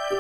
Hi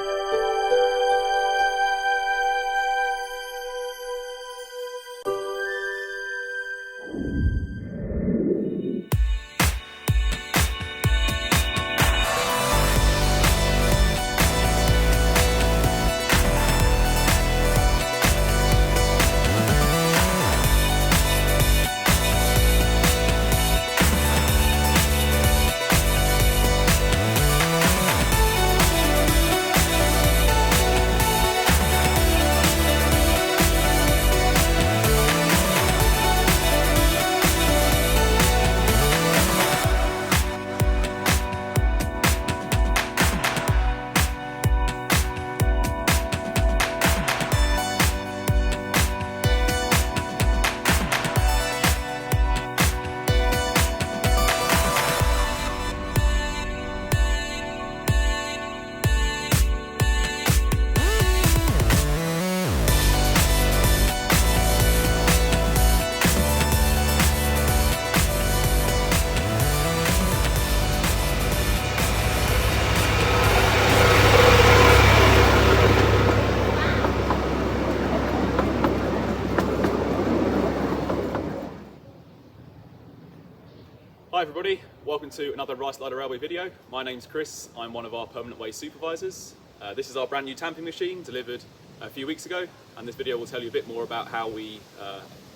everybody, welcome to another Ruislip Lido Railway video. My name's Chris, I'm one of our Permanent Way Supervisors. This is our brand new tamping machine delivered a few weeks ago, and this video will tell you a bit more about how we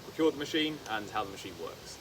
procure the machine and how the machine works.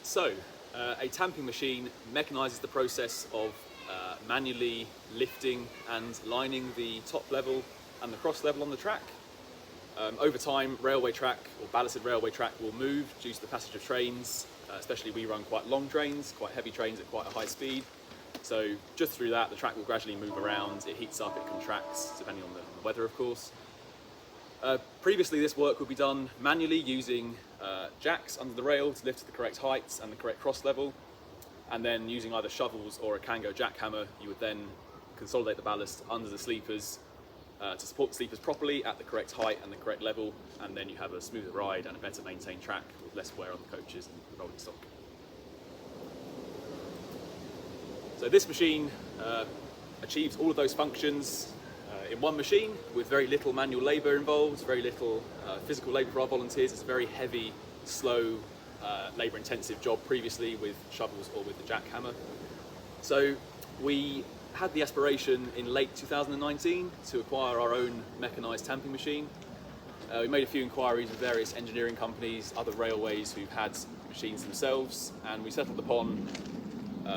So, a tamping machine mechanises the process of manually lifting and lining the top level and the cross level on the track. Over time, railway track or ballasted railway track will move due to the passage of trains, especially we run quite long trains, quite heavy trains at quite a high speed. So just through that, the track will gradually move around, it heats up, it contracts, depending on the weather of course. Previously this work would be done manually using jacks under the rail to lift to the correct heights and the correct cross level, and then using either shovels or a Kango jackhammer, you would then consolidate the ballast under the sleepers to support the sleepers properly at the correct height and the correct level, and then you have a smoother ride and a better maintained track with less wear on the coaches and the rolling stock. So this machine achieves all of those functions in one machine with very little manual labour involved, very little physical labour for our volunteers. It's a very heavy, slow, labour intensive job previously with shovels or with the jackhammer. So we had the aspiration in late 2019 to acquire our own mechanised tamping machine. We made a few inquiries with various engineering companies, other railways who've had machines themselves, and we settled upon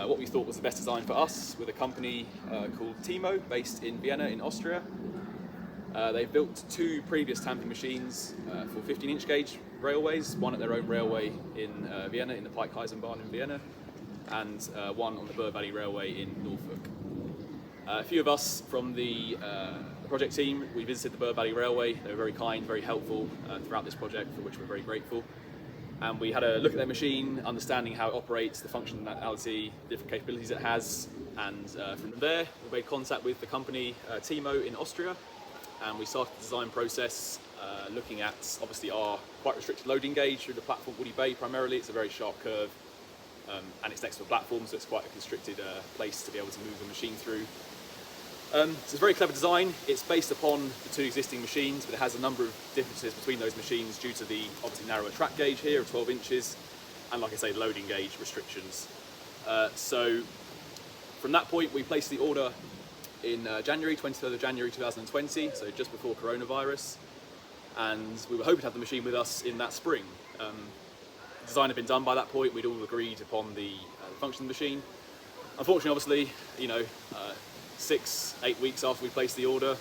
what we thought was the best design for us with a company called Timo, based in Vienna in Austria. They've built two previous tamping machines for 15-inch gauge railways, one at their own railway in Vienna, in the Pike-Eisenbahn in Vienna, and one on the Bur Valley Railway in Norfolk. A few of us from the project team, we visited the Bur Valley Railway. They were very kind, very helpful throughout this project, for which we're very grateful. And we had a look at their machine, understanding how it operates, the functionality, different capabilities it has, and from there we made contact with the company Timo in Austria, and we started the design process looking at obviously our quite restricted loading gauge through the platform Woody Bay primarily. It's a very sharp curve and it's next to a platform, so it's quite a constricted place to be able to move the machine through. So it's a very clever design. It's based upon the two existing machines, but it has a number of differences between those machines due to the obviously narrower track gauge here of 12 inches, and like I say, loading gauge restrictions. So from that point, we placed the order in January, 23rd of January 2020, so just before coronavirus, and we were hoping to have the machine with us in that spring. The design had been done by that point. We'd all agreed upon the function of the machine. Unfortunately, obviously, 6-8 weeks after we placed the order,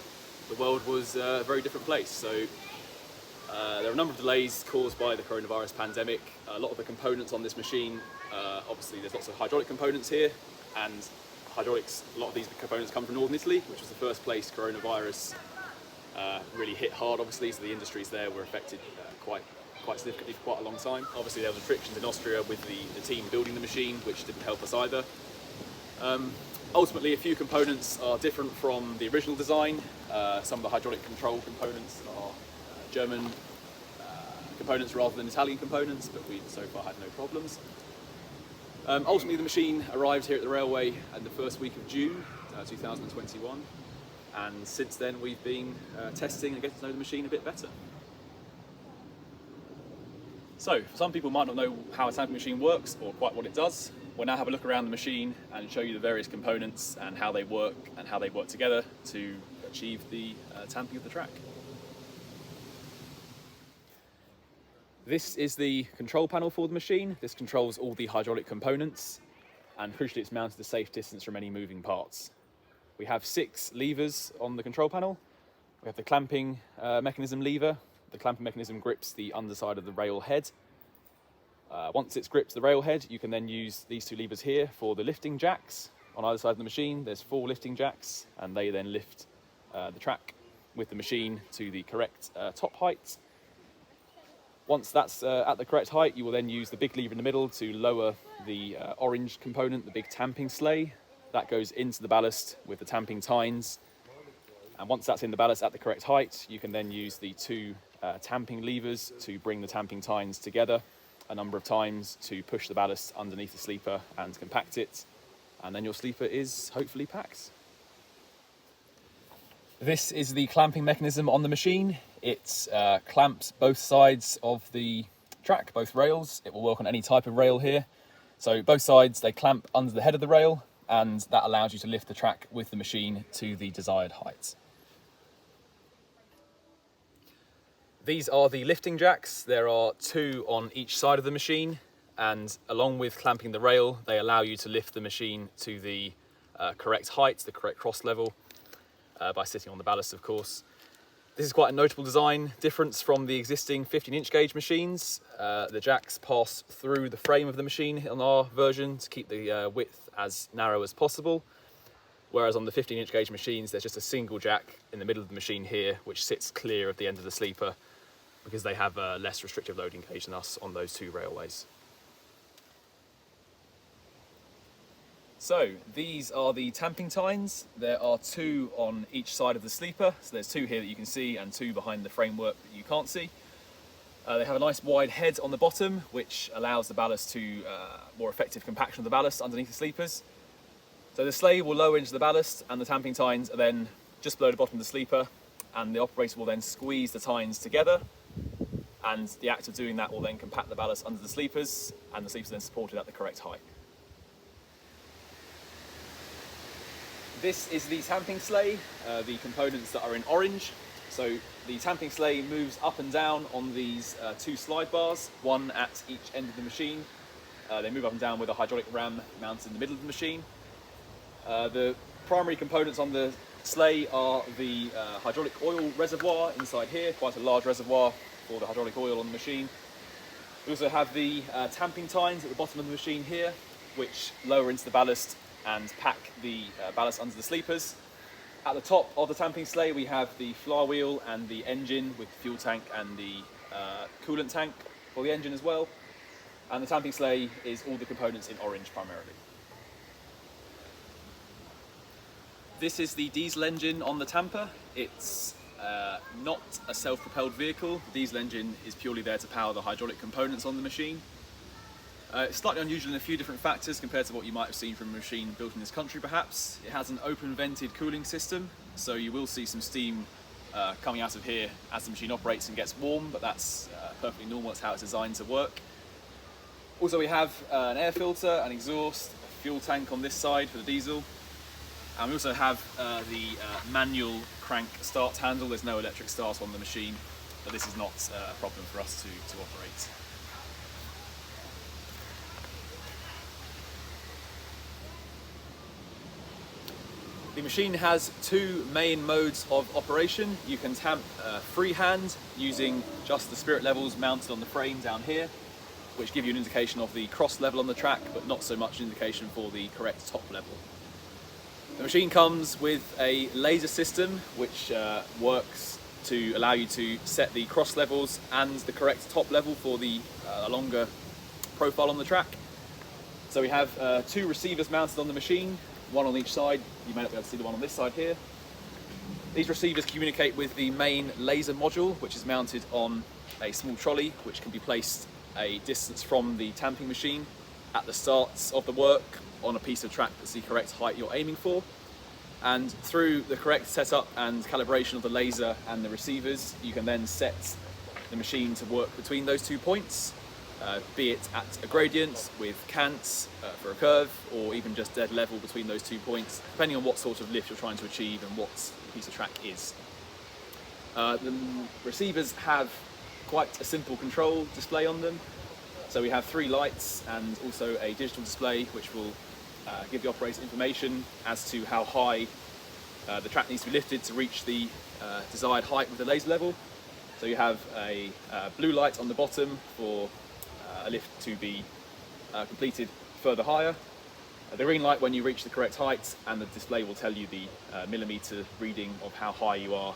the world was a very different place. So there are a number of delays caused by the coronavirus pandemic. A lot of the components on this machine, obviously there's lots of hydraulic components here, and hydraulics, a lot of these components come from northern Italy, which was the first place coronavirus really hit hard, obviously, so the industries there were affected quite significantly for quite a long time. Obviously there were restrictions in Austria with the team building the machine, which didn't help us either. Ultimately, a few components are different from the original design. Some of the hydraulic control components are German components rather than Italian components, but we've so far had no problems. Ultimately, the machine arrived here at the railway in the first week of June 2021, and since then we've been testing and getting to know the machine a bit better. So, some people might not know how a tamping machine works or quite what it does. We'll now have a look around the machine and show you the various components and how they work together to achieve the tamping of the track. This is the control panel for the machine. This controls all the hydraulic components, and crucially it's mounted a safe distance from any moving parts. We have 6 levers on the control panel. We have the clamping mechanism lever. The clamping mechanism grips the underside of the rail head. Once it's gripped the rail head, you can then use these 2 levers here for the lifting jacks. On either side of the machine, there's 4 lifting jacks, and they then lift the track with the machine to the correct top height. Once that's at the correct height, you will then use the big lever in the middle to lower the orange component, the big tamping sleigh. That goes into the ballast with the tamping tines. And once that's in the ballast at the correct height, you can then use the 2 tamping levers to bring the tamping tines together a number of times to push the ballast underneath the sleeper and compact it. And then your sleeper is hopefully packed. This is the clamping mechanism on the machine. It clamps both sides of the track, both rails. It will work on any type of rail here. So both sides, they clamp under the head of the rail, and that allows you to lift the track with the machine to the desired height. These are the lifting jacks. There are 2 on each side of the machine, and along with clamping the rail, they allow you to lift the machine to the correct height, the correct cross level, by sitting on the ballast, of course. This is quite a notable design difference from the existing 15-inch gauge machines. The jacks pass through the frame of the machine on our version to keep the width as narrow as possible. Whereas on the 15-inch gauge machines, there's just a single jack in the middle of the machine here, which sits clear of the end of the sleeper because they have a less restrictive loading gauge than us on those two railways. So these are the tamping tines. There are two on each side of the sleeper. So there's two here that you can see and two behind the framework that you can't see. They have a nice wide head on the bottom, which allows the ballast to more effective compaction of the ballast underneath the sleepers. So the sleigh will lower into the ballast and the tamping tines are then just below the bottom of the sleeper, and the operator will then squeeze the tines together, and the act of doing that will then compact the ballast under the sleepers, and the sleepers are then supported at the correct height. This is the tamping sleigh, the components that are in orange. So the tamping sleigh moves up and down on these two slide bars, one at each end of the machine. They move up and down with a hydraulic ram mounted in the middle of the machine. The primary components on the sleigh are the hydraulic oil reservoir inside here, quite a large reservoir for the hydraulic oil on the machine. We also have the tamping tines at the bottom of the machine here, which lower into the ballast and pack the ballast under the sleepers. At the top of the tamping sleigh we have the flywheel and the engine with the fuel tank and the coolant tank for the engine as well. And the tamping sleigh is all the components in orange primarily. This is the diesel engine on the tamper. It's not a self-propelled vehicle. The diesel engine is purely there to power the hydraulic components on the machine. It's slightly unusual in a few different factors compared to what you might have seen from a machine built in this country perhaps. It has an open vented cooling system, so you will see some steam coming out of here as the machine operates and gets warm, but that's perfectly normal. That's how it's designed to work. Also we have an air filter, an exhaust, a fuel tank on this side for the diesel. And we also have the manual crank start handle. There's no electric start on the machine, but this is not a problem for us to operate. The machine has two main modes of operation. You can tamp freehand using just the spirit levels mounted on the frame down here, which give you an indication of the cross level on the track, but not so much an indication for the correct top level. The machine comes with a laser system which works to allow you to set the cross levels and the correct top level for the longer profile on the track. So we have two receivers mounted on the machine, one on each side. You may not be able to see the one on this side here. These receivers communicate with the main laser module, which is mounted on a small trolley which can be placed a distance from the tamping machine at the start of the work on a piece of track that's the correct height you're aiming for. And through the correct setup and calibration of the laser and the receivers, you can then set the machine to work between those 2 points, be it at a gradient with cants for a curve, or even just dead level between those 2 points, depending on what sort of lift you're trying to achieve and what the piece of track is. The receivers have quite a simple control display on them. So we have 3 lights and also a digital display which will give the operator information as to how high the track needs to be lifted to reach the desired height with the laser level. So you have a blue light on the bottom for a lift to be completed further higher, the green light when you reach the correct height, and the display will tell you the millimetre reading of how high you are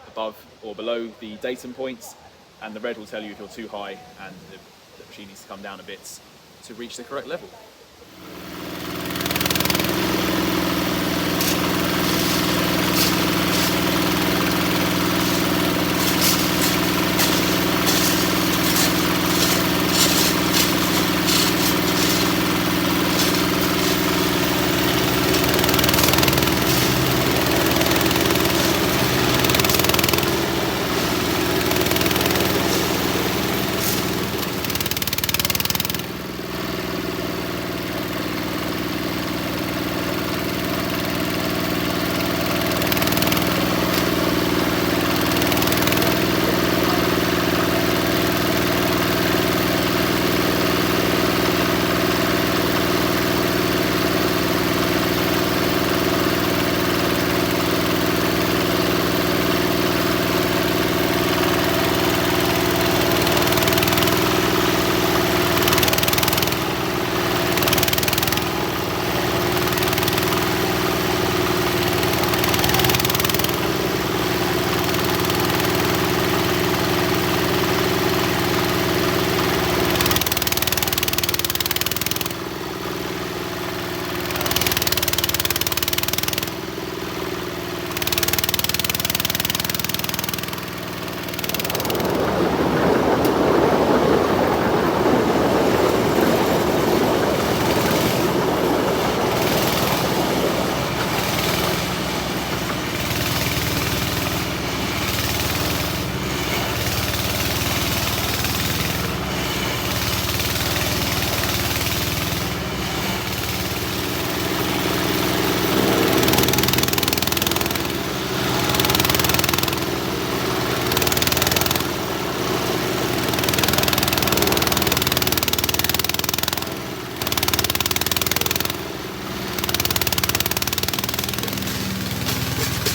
above or below the datum points, and the red will tell you if you're too high and the machine needs to come down a bit to reach the correct level.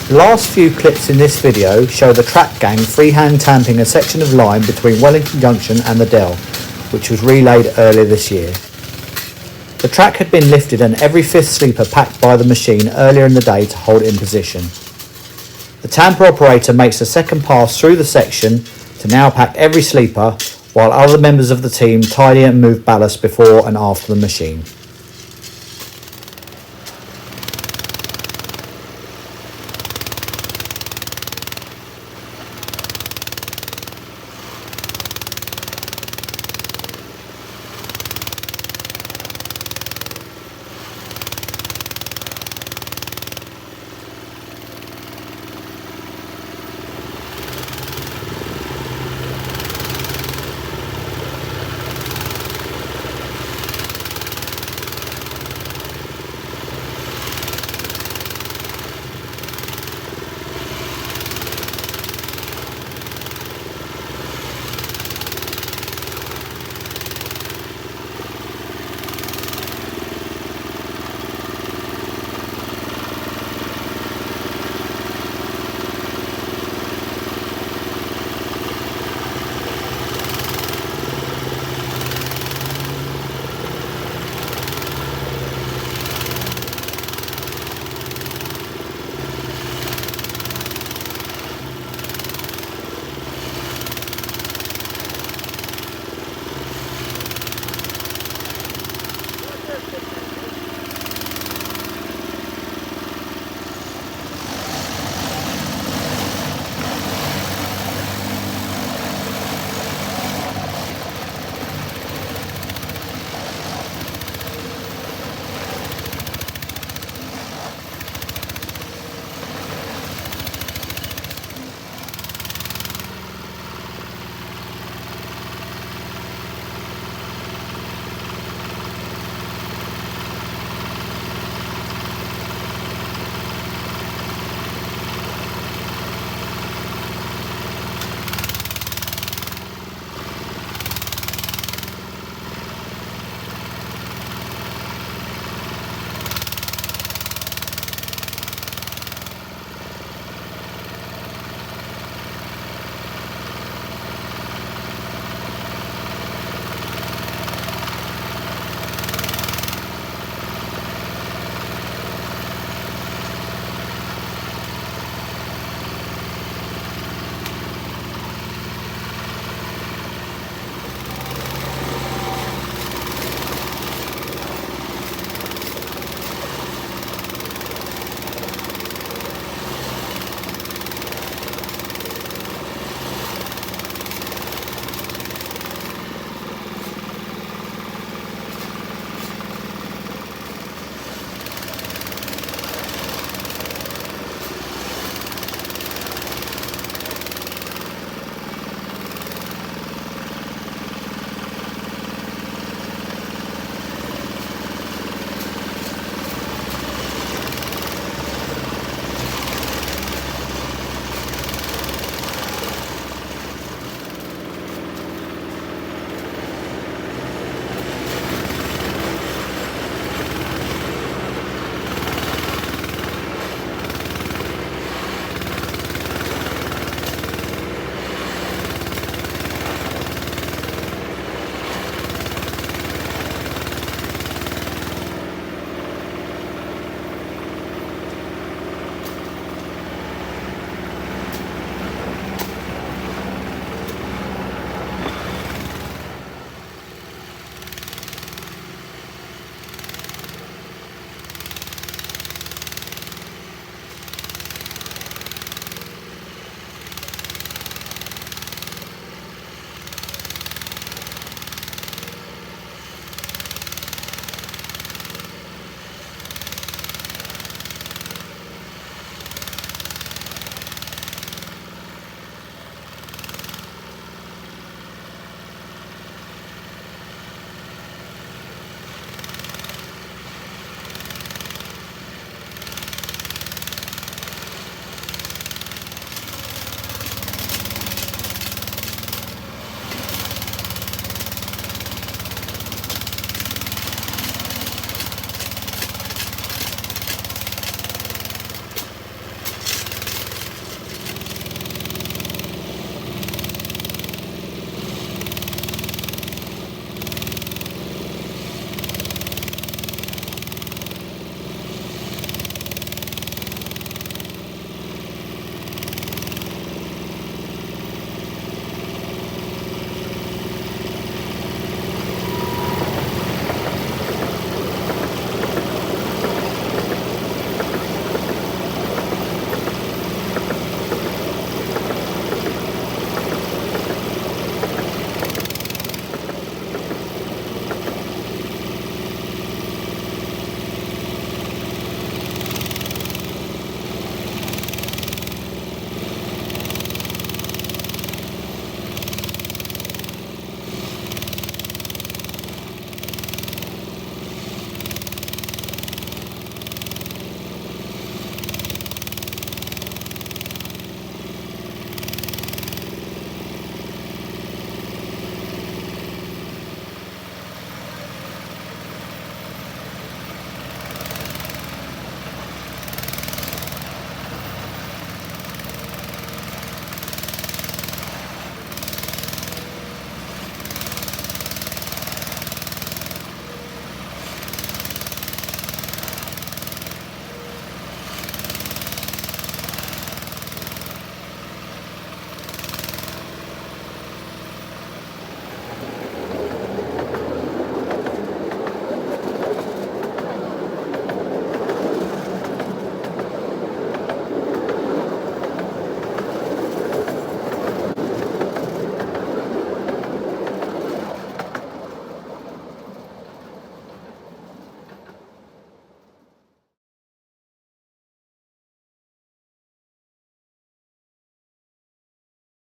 The last few clips in this video show the track gang freehand tamping a section of line between Wellington Junction and the Dell, which was relayed earlier this year. The track had been lifted and every fifth sleeper packed by the machine earlier in the day to hold it in position. The tamper operator makes a second pass through the section to now pack every sleeper, while other members of the team tidy and move ballast before and after the machine.